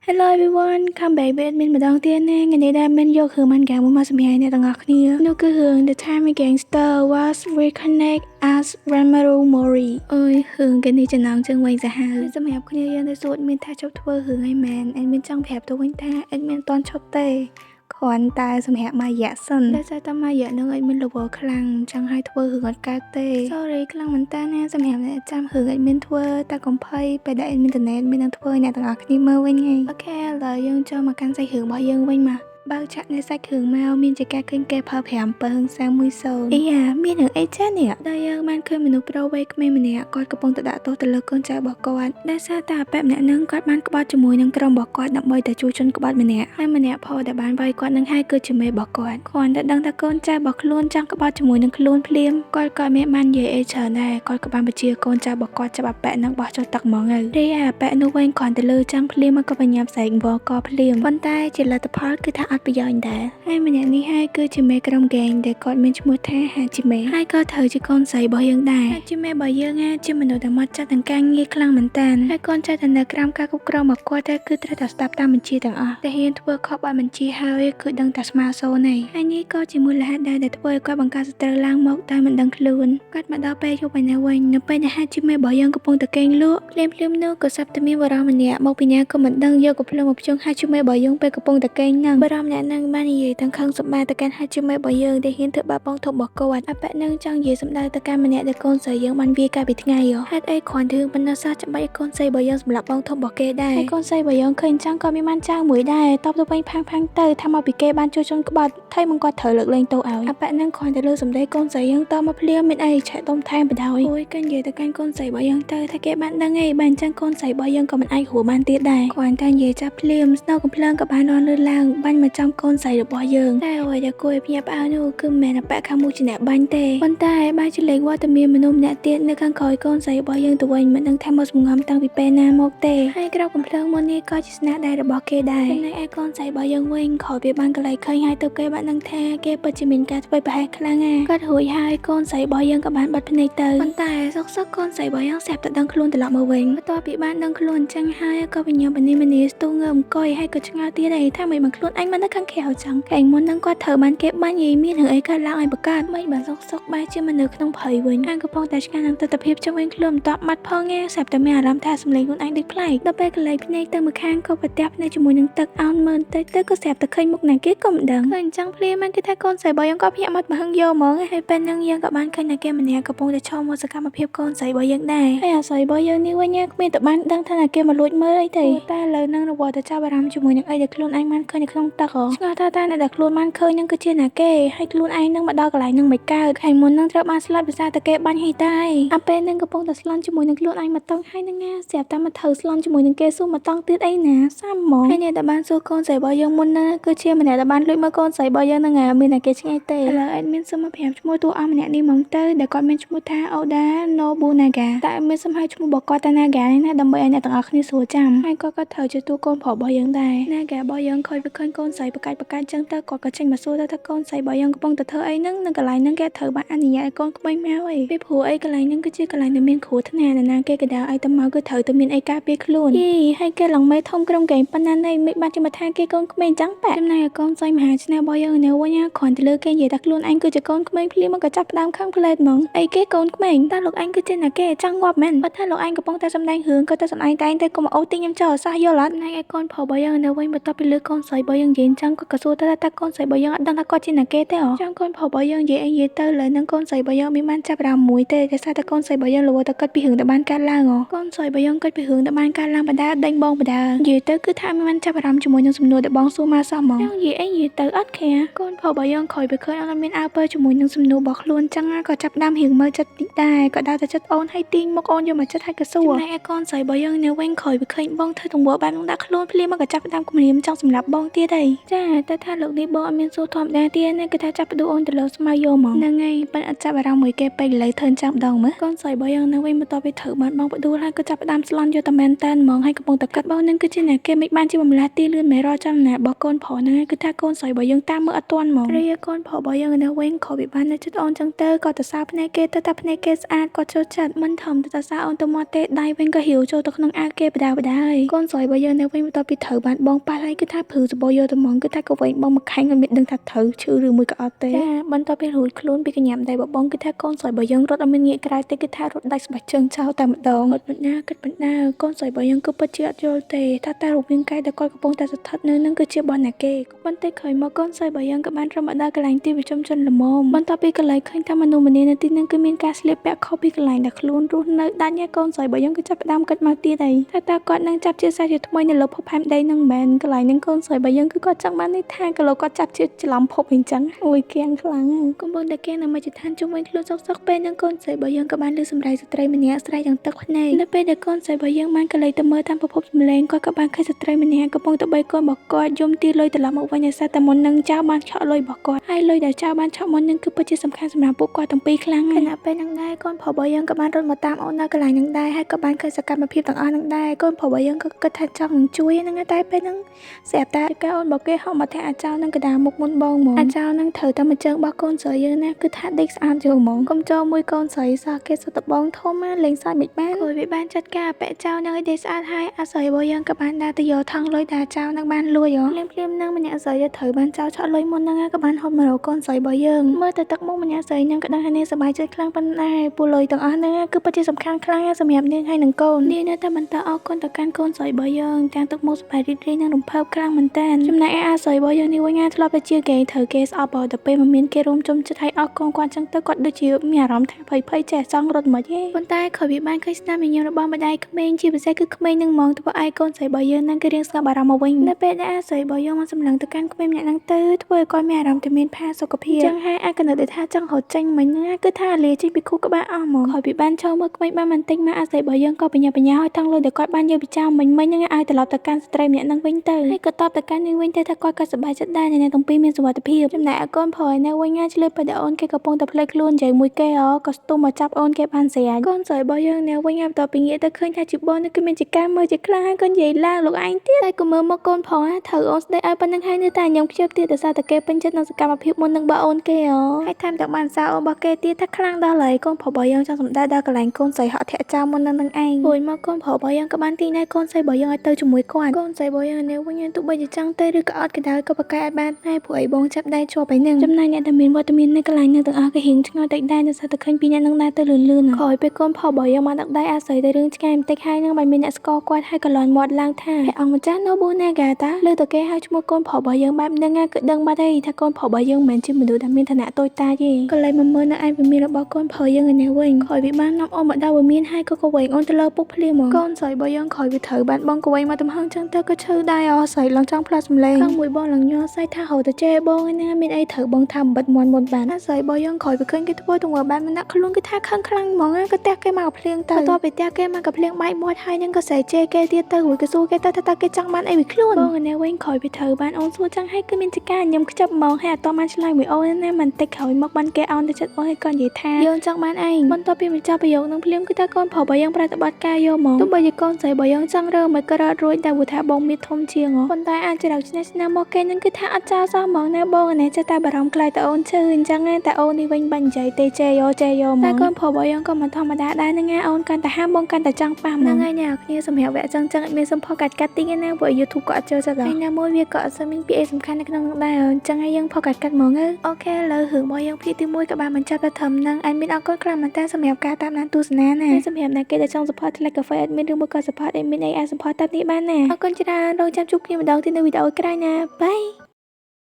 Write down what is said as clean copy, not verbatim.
Hello everyone come back với adminម្ដងទៀតណាថ្ងៃនេះដែល admin យករឿង manga មួយមកសម្រាប់អ្នកទាំងអស់គ្នានោះគឺរឿង The Time a Gangster Was Reconnect as Ranmaru Mori អើយរឿងគេនេះចំណងជើងវែងសាហាវសម្រាប់គ្នាយើងដែលសួរ admin ថាជប់ធ្វើរឿងអីមែន admin ចង់ប្រាប់ទៅវិញថា admin អត់ទាន់ឈប់ទេគ្រាន់តែសម្រាប់មួយរយៈសិនតែស្អីតែមួយរយៈនឹង admin លវលខ្លាំងចង់ឲ្យធ្វើរឿងអត់កើតទេ sorry ខ្លាំងមែនតើណាសម្រាប់អ្នកចាំរឿង admin ធ្វើតែកំភៃពេលដែល admin internet មាននឹងធ្វើឲ្យអ្នកទាំងអស់គ្នាមើលវិញហីអូខេឥឡូវយើងចូលមកកាន់សាច់រឿងរបស់យើងវិញមកបើកឆាកនៃសាច់រឿងមកមានជាការឃើញគេផល5ពើសាំមួយសូនអីយ៉ាមានរឿងអីចានេះដែលយើងបានឃើញមនុស្សប្រុសវ័យក្មេងម្នាក់គាត់កំពុងតែដាក់ទោសទៅលើកូនចៅរបស់គាត់ដែលសារតែអាប៉ែម្នាក់នឹងគាត់បានក្បត់ជាមួយនឹងក្រុមរបស់គាត់ដើម្បីតែជួយជនក្បត់ម្នាក់ហើយម្នាក់ផលដែលបានវាយគាត់នឹងហើយគឺជាមេរបស់គាត់គ្រាន់តែដឹងថាកូនចៅរបស់ខ្លួនចង់ក្បត់ជាមួយនឹងខ្លួនភ្លាមគាត់ក៏មានបាននិយាយអីច្រើនដែរគាត់ក៏បានបញ្ជាកូនចៅរបស់គាត់ចាប់អាប៉ែនឹងបោះចុះទឹកហ្មងហើយរីឯអាប៉ែនោះវិញគ្រាន់តែលើចាំងភ្លាមមកក៏បញ្ញាប់ស្រែកវល់កភ្លាមប៉ុន្តែជាលទ្ធផលគឺថាអត់ប្រយោជន៍ដែរហើយម្នាក់នេះហើយគឺជាមេក្រុមហ្គេងដែលគាត់មានឈ្មោះថាហាជីមេហើយក៏ត្រូវជាកូនស្រីរបស់យើងដែរហាជីមេរបស់យើងជាមនុស្សដែលមកចាត់ទាំងការងារខ្លាំងមែនតើហើយកូនចៅតែនៅក្រោមការគ្រប់គ្រងរបស់គាត់តែគឺត្រូវតែស្ដាប់តាមបញ្ជាទាំងអស់តែហ៊ានធ្វើខុសបានបញ្ជាហើយគឺដឹងតែស្មាសូនឯងហើយនេះក៏ជាមូលហេតុដែរដែលធ្វើឲ្យគាត់បង្កើតសត្រូវឡើងមកតែមិនដឹងខ្លួនគាត់មកដល់ពេលយប់ឯនេះវិញនៅពេលដែលហាជីមេរបស់យើងកំពុងតែកេងលក់ភ្លាមនោះក៏សាប់តែមានបរិសម្នាក់មកពីណាក៏មិនដឹងយកកំភ្លើងមកភ្ជង់ហាជីមេរបស់យើងពេលកំពុងតែកេងហ្នឹងបរិសម្នាក់ហ្នឹងបាននិយាយទាំងខឹងសម្បាទៅកាន់ហាជីមេរបស់យើងដែលហ៊ានធ្វើបាបបងធំរបស់គាត់អាប៉ែនឹងចង់និយាយសម្ដៅទៅកាន់ម្នាក់ដែលកូនស្រីយើងបានវាយកាលពីថ្ងៃហេតុអីគ្រាន់រឿងប៉ុណ្ណឹងសោះចាំបាច់ឲ្យកូនស្រីរបស់យើងសម្រាប់បងធំរបស់គេដែរហើយកូនស្រីរបស់យើងឃើញចឹងក៏មានបានចៅមួយដែរតបទៅវិញផាំងទៅថាមកពីគេបានជួយជន់ក្បត់ថៃមកគាត់ត្រូវលើកលែងទោសឲ្យអាប៉ែនឹងគ្រាន់តែលើសម្ដីកូនស្រីយើងតមកភ្លាមមានអីឆែកដុំថែមបដ ாய் អូយគេនិយាយទៅកាន់កូនស្រីរបស់យើងទៅថាគេបានដឹងឯងបើអញ្ចឹងកូនស្រីរបស់យើងក៏មិនអាចហួរបានទៀតដែរគ្រាន់តែនិយាយចាប់ភ្លាមស្នូកំភ្លើងក៏បានលឿនឡើងបាញ់មកចំកូនស្រីរបស់យើងតែអ្វីដែលគួរឲ្យភ្ញាក់ផ្អើលនោះគឺមិនមែនអាប៉ែខាងមុខជាអ្នកបាញ់ទេប៉ុន្តែបែរជាលេងវត្តមានមនុស្សម្នាក់ទៀតនៅខាងក្រោយកូនស្រីរបស់យើងទៅវិញមិនដឹងថាមកសំងំតាំងពីពេលណាមកទេហើយក្រៅកំភ្លើងមុននេះក៏ជាស្នាដៃរបស់គេដែរចំណែកឯកូនស្រីរបស់យើងវិញក្រោយពេលបានកន្លែងឃើញហើយទៅគេបានដឹងថាគេពិតជាមានការធ្វើប្រហែសខ្លាំងណាស់គាត់រួចហើយកូនស្រីរបស់យើងក៏បានបាត់ភ្នែកទៅប៉ុន្តែសុកកូនស្រីរបស់យើងស្រាប់តែដឹងខ្លួនត្រឡប់មកវិញបន្ទាប់ពីបានដឹងខ្លួនអញ្ចឹងហើយក៏វិញ្ញាណមនីស្ទុះងើបអង្គុយហើយក៏ឆ្ងល់ទៀតឯងថាមិនបានខ្លួនអញមិននៅខាងក្រៅចឹងឯងមុនហ្នឹងគាត់ត្រូវបានគេបាញ់យាយមានរឿងអីកើតឡើងឲ្យបកាត់មិនបានសុកបែរជាមនុស្សក្នុងភ័យវិញអញកំពុងតែឆ្ងាយនឹងទស្សនវិជ្ជាជំនាញខ្លួនមិនតបមាត់ផងស្រាប់តែមានអារម្មណ៍ថាសម្លេងខ្លួនអញដូចប្លែកដល់ពេលកន្លែងភ្នែកទៅម្ខាងក៏ប្រទះភ្នែកជាមួយនឹងទឹកអោនមើលទៅក៏ស្រាប់តែឃើញមុខណាគេក៏មិនដឹងឃើញអញ្ចឹងភ្លាមគឺថាកូនស្រីរបស់យើងក៏ភ្ញាក់មកហឹងយកហ្មងហើយពេលហ្នឹងយើងក៏បានឃើញថាគេម្នាក់កំពុងតែឈរមកសកម្មភាពកូនស្រីរបស់យើងដែរហើយអាស្រីរបស់យើងនេះវិញគ្មានតែបានដឹងថាគេមកលួចមើលអីទេតែលើនឹងរវល់តែចាប់អារម្មណ៍ជាមួយនឹងអីដែលខ្លួនឯងបានឃើញនៅក្នុងទឹកហ៎ឆ្ងល់ថាតើអ្នកដែលខ្លួនបានឃើញនឹងគឺជាណាគេហើយខ្លួនឯងនឹងមកដល់កន្លែងនឹងមិនកើតខែមុននឹងត្រូវបានស្លាប់ដោយសារតែគេបាញ់ហីតែអាពេលនឹងកំពុងតែស្លន់ជាមួយនឹងខ្លួនឯងមកតង់ហើយនឹងណាស្រាប់តែមកត្រូវស្លន់ជាមួយនឹងគេស៊ូមកតង់ទៀតអីណាសាំហ្មងហើយអ្នកដែលបានសួរកូនស្រីរបស់យើងមុនណាគឺជាម្នាក់ដែលបានលួចមើលកូនស្រីរបស់យើងនឹងមានតែគេឆ្ងាយទេឥឡូវអេដមានសុំមកប្រាប់ឈ្មោះតួអង្គម្នាក់នេះហ្មងទៅដែលគាត់មានឈ្មោះថា Oda Nobunaga តែមានសំហៅឈ្មោះរបស់គាត់ថា Naga នេះណាដើម្បីឲ្យអ្នកទាំងអស់គ្នាស្រួលចាំហើយគាត់ក៏ត្រូវជាតួកូនប្រុសរបស់យើងដែរ Naga របស់យើងឃើញកូនស្រីប្រកាច់ចឹងទៅគាត់ក៏ចេញមកសួរថាកូនស្រីរបស់យើងកំពុងតែធ្វើអីហ្នឹងនៅកន្លែងហ្នឹងគេត្រូវបានអនុញ្ញាតឲ្យកូនក្មេងមកអីពីព្រោះអីកន្លែងហ្នឹងគឺជាកន្លែងដែលមានគ្រោះថ្នាក់ណាគេក៏ដើរឲ្យទៅមកគឺត្រូវតែមានអីការពារខ្លួនយីហើយគេឡើងមេធំក្រុមហ្គេមប៉ុណ្ណាណៃមិនបានជាមកថាគេកូនក្មេងចឹងប៉ចំណែកកូនស្រីមហាឆ្នះរបស់យើងនៅវិញគ្រាន់តែលើគេនិយាយថាខ្លួនអញគឺជាកូនក្មេងភ្លាមមកក៏ចាប់ផ្ដើមខឹងផ្លេតហ្មងអីគេកូនក្មេងតើលោកអញគឺជាណាគេចង់ងាប់មែនបើថាលោកអញកំពុងតែសម្ដែងរឿងក៏ទៅសម្ដែងតែងទៅកុំអូទីខ្ញុំចោលសោះយល់អត់ណែឯកូនប្រុសរបស់យើងនៅវិញបន្ទាប់ពីលើកូនស្រីរបស់យើងនិយាយអញ្ចឹងក៏សួរថាកូនស្រីរបស់យើងអត់ដឹងថាគាត់ជាណាគេទេហ៎ចាំកូនប្រុសរបស់យើងនិយាយទៅលើនឹងកូនស្រីរបស់យើងមានបានចាប់អារម្មណ៍មួយទេតែសារតែកូនស្រីរបស់យើងរវល់តែគិតពីរឿងដែលបានកើតឡើងហ៎កូនស្រីរបស់យើងគិតពីរឿងដែលបានកើតឡើងបដាដេញបងបដានិយាយទៅគឺថាមានបានចាប់អារម្មណ៍ជាមួយនឹងសំណួរដែលបងសួរមកសោះហ្មងនិយាយទៅអត់ខាកូនប្រុសរបស់យើងក្រោយពីឃើញអត់មានអើពើជាមួយនឹងសំណួររបស់ខ្លួនចឹងក៏ចាប់ដើមរៀងមើលចិត្តតិចដែរក៏ដើរទៅចិត្តអូនឲ្យទាញមុខអូនយកមកចិត្តឲ្យកសួរចំណែកឯកូនស្រីរបស់យើងនៅវិញក្រោយពីឃើញបងធ្វើទង្វើបែបនោះដាក់ខ្លួនភ្លាមមកក៏ចាប់ដើមគំរាមចង់សម្លាប់បងទៀតអីចាតែថាលោកនេះបងអត់មានសួរធម្មតាទៀតណាគឺថាចាប់ផ្ដួលអូនទៅលើស្មៅយកហ្មងហ្នឹងហើយប៉ិនអត់ចាប់អារម្មណ៍មួយគេពេកឥឡូវធ្វើអញ្ចឹងម្ដងមើលកូនស្រីរបស់យើងនៅវិញបន្ទាប់ពីត្រូវបានបងផ្ដួលហើយក៏ចាប់ផ្ដើមស្លន់យកតែមែនតែនហ្មងហើយកំពុងតែកាត់បងនឹងគឺជាអ្នកគេមិនបានជាបំលាស់ទីលឿនមេរ៉ចំណារបស់កូនប្រុសហ្នឹងគឺថាកូនស្រីរបស់យើងតាម មើលអត់ទាន់ហ្មងរីឯកូនប្រុសរបស់យើងនៅវិញក៏វាបាននៅចិត្តអូនចឹងទៅក៏ទៅសារភ្នែកគេទៅតែភ្នែកគេស្អាតក៏ចូលចិត្តមិនធំទៅសារអូនទៅមាត់ទេដៃវិញក៏ហ៊ាវចូលទៅក្នុងអាវគេបដាបដាហើយកូនស្រីរបស់យើងនៅវិញបន្ទាប់ពីត្រូវបានបងប៉ះហើយគឺថាព្រឺសបោយកទៅហ្មងគឺថាក៏វិញបងមកខាញ់មិនមានដឹងថាត្រូវឈឺឬមួយក៏អត់ទេចាបន្ទាប់ពីរួចខ្លួនពីកញ្ញាំដៃបងគឺថាកូនស្រីរបស់យើងរត់អត់មានងាកក្រៅទេគឺថារត់ដាច់ស្បែកជើងចោលតែម្ដងអត់បណ្ណាគិតបណ្ណាកូនស្រីរបស់យើងគឺពិតជាអត់យល់ទេថាតែរូបរាងកាយដែលគាត់កំពុងតែស្ថិតនៅនឹងគឺជារបស់ណាគេបន្តិចក្រោយមកកូនស្រីរបស់យើងក៏បានរំមកដល់កន្លែងទីប្រជុំជនល្មមបន្ទាប់ពីកន្លែងឃើញថាមនុស្សម្នានៅទីនឹងគឺមានការស្លៀកពាក់ខុសពីកន្លែងដែលខ្លួនរស់នៅដាច់ញ៉ាកូនស្រីរបស់យើងគឺចាប់ផ្ដើមគិតមកទៀតហើយថាតើគាត់នឹងចាប់ជាសាជាថ្មីនៅលើភពផែនដីនឹងមែនកន្លែងនឹងកូនស្រីរបស់យើងគឺគាត់ចង់បានន័យថាក៏លោកគាត់ចាប់ជាច្រឡំភពអញ្ចឹងអូយគៀងខ្លាំងកំពុងតែគៀងនៅមជ្ឈដ្ឋានជុំវិញខ្លួនសុកពេលនឹងកូនស្រីរបស់យើងក៏បានលើសម្ដែងស្ត្រីម្នាក់ស្រែកយ៉ាងទឹកភ្នែកនៅពេលដែលកូនស្រីរបស់យើងបានកន្លែងទៅមើលតាមប្រភពសម្លេងគាត់ក៏បានឃើញស្ត្រីម្នាក់កំពុងតែបីកូនរបស់គាត់យំទីលុយត្រឡប់មកវិញឲ្យសតែមុននឹងចៅបានឆក់លុយរបស់គាត់ហើយលុយដែលចៅបានឆក់មុននឹងគឺពិតជាសំខាន់សម្រាប់ពួកគាត់ទាំងពីរខ្លាំងណាស់ខណៈពេលនឹងដែរកូនប្រុសរបស់យើងក៏បានរត់មកតាមអូននៅកន្លែងនឹងដែរហើយក៏បានឃើញសកម្មភាពទាំងអស់នឹងដែរកូនប្រុសរបស់យើងក៏គិតថាចង់នឹងជួយហ្នឹងតែពេលហ្នឹងស្រាប់តែកៅអូនរបស់គេហៅមកថាអាចៅនឹងកដាមុខមុនបងហ្មងអាចៅនឹងត្រូវតែមកជើងរបស់កូនស្រីយើងណាគឺថាដេកស្អាតយូរហ្មងកុំចូលមួយកូនស្រីសោះគេសុទ្ធតែបងធំណាលេងសើចមិនបានព្រោះវាបានចាត់ការពាក់ចៅនឹងឲ្យដេកស្អាតហើយអាស្រីរបស់យើងក៏បានដើរទៅយកថងលុយដែលចៅនឹងបានលួចហ៎ភ្លាមៗនឹងម្នាក់ស្រីត្រូវបានចៅឆក់លុយមុនហ្នឹងក៏បានហត់មករកកូនស្រីរបស់យើងមើលទៅទឹកមុខម្នាក់ស្រីនឹងក៏ដឹងថានាងសប្បាយចិត្តខ្លាំងប៉ុណ្ណាពូលុយទាំងអស់ហ្នឹងគឺពិតជាសំខាន់ខ្លាំងសម្រាប់នាងហើយនឹងកូននាងនៅតែបន្តអរគុណទៅកាន់កូនស្រីរបស់យើងទាំងទឹកមុខសប្បាយរីករាយនិងរំភើបខ្លាំងមែនតើចំណែកឯអាស្រីរបស់យើងនេះវិញធ្លាប់តែជាគេត្រូវគេស្អប់ទៅពេលមិនមានគេរួមជុំចិត្តឲ្យអស់កូនគាត់ចឹងទៅគាត់ដូចជាមានអារម្មណ៍ថាភ័យចេះចង់រត់មកទេប៉ុន្តែក្រោយវាបានឃើញស្នាមញញឹមរបស់ម្ដាយក្មេងជាពិសេសគឺក្មេងនឹងហ្មងធ្វើឲ្យកូនស្រីរបស់យើងនឹងគឺរៀងស្ងប់អារម្មណ៍មកវិញនៅពេលដែលអាស្រីរបស់យើងមកសម្លឹងទៅកាន់ក្មេងម្នាក់ហ្នឹងទៅធ្វើឲ្យគាត់មានអារម្មណ៍តែមានផាសុខភាពចឹងហើយអាចកណិតថាចង់រត់ចេញមិញហ្នឹងគឺថាលាចេញពីខួរក្បាលអស់ហ្មងហើយវាបានចូលមើលក្មេងបានបន្តិចមកអាស្រីរបស់យើងក៏បញ្ញាឲ្យថងលុយដែលគាត់បានយកពីចៅមិញហ្នឹងឲ្យត្រឡប់ទៅកាន់ស្ត្រីម្នាក់ហ្នឹងវិញទៅហើយក៏តបទៅកាន់នាងវិញទៅថាគាត់ក៏សប្បាយចិត្តដែរអ្នកទាំងពីរមានសុវត្ថិភាពចំណែកឯកូនប្រុសនៅវិញឆ្លើយពេលដែលអូនគេកំពុងតែភ្លេចខ្លួននិយាយមួយគេក៏ស្ទុំមកចាប់អូនគេបានស្រាច់កូនស្រីរបស់យើងនៅវិញបន្ទាប់ពីងាកទៅឃើញថាជីបងនេះគឺមានចការមើលជាខ្លាំងហើយក៏និយាយឡើងលោកឯងទៀតតែក៏មើលមកកូនប្រុសត្រូវអូនស្ដីឲ្យប៉ុណ្្នឹងហើយនៅតែញោមខ្ជិលទៀតដោយសារតែគេពេញចិត្តនឹងសកម្មភាពមុននឹងបើអូនគេហើយថែមទាំងបានសារអូនរបស់គេទៀតថាខ្លាំងដល់ហើយកូនប្រុសរបស់យើងចង់សម្ដែងដល់កន្លែងកូនស្រីហក់ធាក់ចោលមុននឹងឯងរួចមកកូនប្រុសរបស់យើងក៏បានទីណែកូនស្រីរបស់យើងឲ្យទៅជាមួយគាត់កូនស្រីរបស់យើងនៅវិញទោះបីជាចង់ទៅឬក៏អត់ក៏ដោយក៏ប្រកែកឲ្យបានដែរព្រោះអីបងចាប់ដៃជាប់ហើយនឹងចំណែកអ្នកដែលមានវត្តមាននៅកន្លែងនោះទាំងអស់ក៏រៀងឆ្ងល់តិចដែរដោយសារតែឃើញពីអ្នកនឹងដែរទៅលឿនក្រោយពេលកូនប្រុសរបស់យើងបានដាក់ដៃអាស្រ័យទៅរឿងឆ្ងាយបន្តិចហើយនឹងបានមានអ្នកស្គាល់គាត់ហើយក៏លាន់មាត់ឡើងថាព្រះអង្គម្ចាស់ Nobunaga លើទៅគេហៅឈ្មោះកូនប្រុសរបស់យើងបែបហ្នឹងគឺដឹងបាត់ហើយថាកូនប្រុសរបស់យើងមិនមែនជាមនុស្សដែលមានឋានៈតូចតាចទេក៏เลยមកមើលនៅឯវិមានរបស់កូនប្រុសយើងឯនេះវិញក្រោយវាបាននាំអូនមកដល់វិមានហើយក៏វែងអូនទៅលើពុកភ្លាមហ្មងកូនស្រីរបស់យើងក្រោយវាត្រូវបានបងក៏វែងមកទំហឹងចឹងទៅក៏ឈឺដែរស្រីឡើងចង់ផ្លាស់សម្លេងខាងមួយបងឡើងញ័រស្អីថាហៅទៅជេបងឯណាមានអីត្រូវបងថាបំបិតមុនបានស្រីរបស់យើងក្រោយវាឃើញគេធ្វើទង្វើបែបហ្នឹងខ្លួនគឺថាខឹងខ្លាំងហ្មងក៏ទះគេមកភ្លៀងទៅបន្ទាប់ពីទះគេមកក៏ភ្លៀងបែកមាត់ហើយនឹងក៏ស្រែកជេរគេទៀតទៅរួចក៏សួរគេទៅថាតើគេចង់បានអីពីខ្លួនបងឯនេះវិញក្រោយវាត្រូវបានអូនសួរចឹងហើយគឺមានចការញឹមខ្ចប់ហ្មងហើយអត់តបានឆ្លើយមួយអូនណាមិនតិចក្រោយមកបានគេអោនទៅចិត្តអូនហើយក៏និយាយថាយើងចង់បានអីបន្ទាប់ពីបញ្ចប់ប្រយោគនឹងភ្លាមគឺថាកូនប្រុសរបស់យើងប្រតិបត្តិការយកហ្មងទោះបីជាកូនស្រីរបស់យើងចង់រើមិនក៏រត់រួចតែព្រោះថាបងមានធំជាងប៉ុន្តែអាចច្រកឆ្នាំមកគេនឹងគឺថាអត់ចោលសោះហ្មងណាបងនេះចេះតែបារម្ភខ្លាចតែអូនឈឺអញ្ចឹងតែអូននេះវិញបាញ់និយាយទេជេយកហ្មងតែកូនប្រុសរបស់យើងក៏មិនធម្មតាដែរហ្នឹងអូនកាន់តែហាមបងកាន់តែចង់ប៉ះហ្នឹងហើយអ្នកគ្នាសម្រាប់វគ្គចឹងមានសំផស្សកាត់តិចណាព្រោះ YouTube ក៏អត់ចូលចិត្តដែរហើយណាមួយវាក៏អត់សូវមានពាក្យអីសំខាន់នៅក្នុងនោះដែរអញ្ចឹងហើយយើងផុសកាត់ហ្មងអូខេឥឡូវរឿងរបស់យើងភាគទី1ក៏បានបញ្ចប់ទៅត្រឹមហ្នឹងអរគុណខ្លាំងមែនតើសម្រាប់ការតាមដានទស្សនាណាសម្រាប់អ្នកគេដែលចង់ support Slack Cafe Admin ឬមួយក៏ support Admin អាច support តាមនេះបានណាអរគុណច្រើនរងចាំជួបគ្នាម្ដងទៀតនៅវីដេអូក្រោយណាបាយ